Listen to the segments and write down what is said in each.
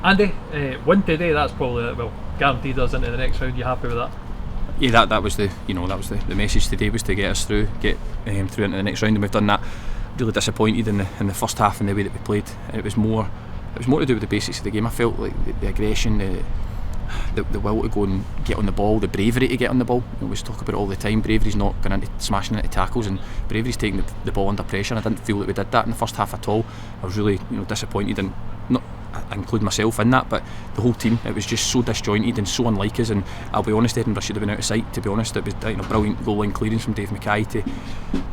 Andy, win today, that's probably, well, guaranteed us into the next round. You happy with that? Yeah, that was the the message today, was to get us through, get through into the next round, and we've done that. Really disappointed in the first half and the way that we played. It was more to do with the basics of the game. I felt like the aggression, the will to go and get on the ball, the bravery to get on the ball. We always talk about it all the time. Bravery's not going into smashing into tackles, and bravery's taking the ball under pressure. And I didn't feel that we did that in the first half at all. I was really disappointed, and not I include myself in that, but the whole team. It was just so disjointed and so unlike us. And I'll be honest, Edinburgh should have been out of sight. To be honest, it was brilliant goal line clearance from Dave Mackay to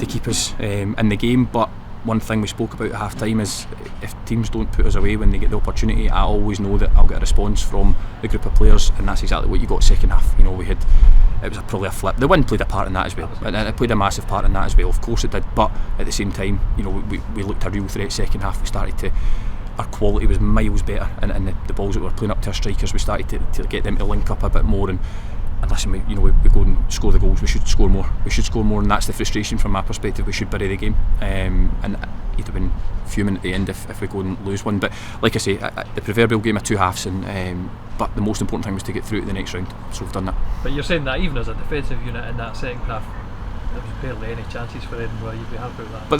keep us in the game. But one thing we spoke about at half time is, if teams don't put us away when they get the opportunity, I always know that I'll get a response from the group of players, and that's exactly what you got second half. It was probably a flip. The wind played a part in that as well, and it played a massive part in that as well. Of course it did, but at the same time, we looked a real threat second half. We started to, our quality was miles better, and the balls that we were playing up to our strikers, we started to get them to link up a bit more. And listen, we go and score the goals. We should score more. And that's the frustration from my perspective. We should bury the game, and you'd have been fuming at the end if we go and lose one. But like I say, the proverbial game of two halves, and but the most important thing was to get through to the next round. So we've done that. But you're saying that even as a defensive unit in that second half, there was barely any chances for Edinburgh. You'd be happy with that. But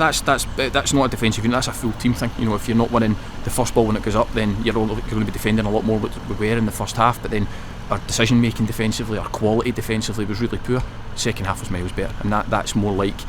that's not a defensive unit. That's a full team thing. If you're not winning the first ball when it goes up, then you're going to be defending a lot more what we were in the first half. But then our decision making defensively, our quality defensively was really poor. Second half was miles better, and that's more like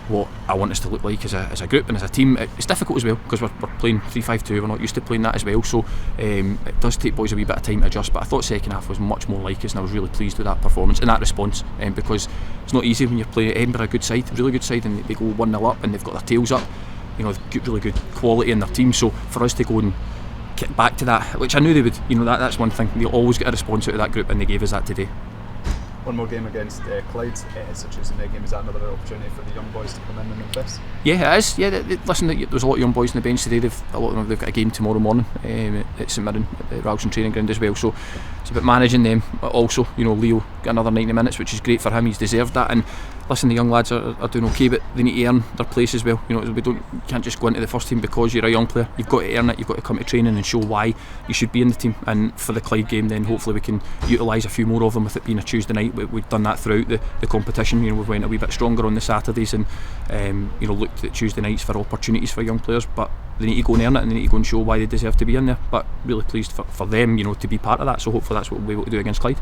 what I want us to look like as a group and as a team. It's difficult as well, because we're playing 3-5-2. We're not used to playing that as well, so it does take boys a wee bit of time to adjust. But I thought second half was much more like us, and I was really pleased with that performance and that response, because it's not easy when you're playing Edinburgh, a good side, really good side, and they go 1-0 up and they've got their tails up. They've got really good quality in their team, so for us to go and get back to that, which I knew they would, that's one thing. They'll always get a response out of that group, and they gave us that today. One more game against Clyde, such as in their game. Is that another opportunity for the young boys to come in and impress? Yeah, it is. Yeah, listen, there's a lot of young boys on the bench today. A lot of them, they've got a game tomorrow morning at St Mirren, at the Ralston training ground as well. So it's about managing them. But also, Leo got another 90 minutes, which is great for him. He's deserved that. And listen, the young lads are doing okay, but they need to earn their place as well. You can't just go into the first team because you're a young player. You've got to earn it. You've got to come to training and show why you should be in the team. And for the Clyde game, then hopefully we can utilise a few more of them, with it being a Tuesday night. We've done that throughout the competition. We've went a wee bit stronger on the Saturdays, and looked at Tuesday nights for opportunities for young players. But they need to go and earn it, and they need to go and show why they deserve to be in there. But really pleased for them, to be part of that. So hopefully that's what we'll be able to do against Clyde.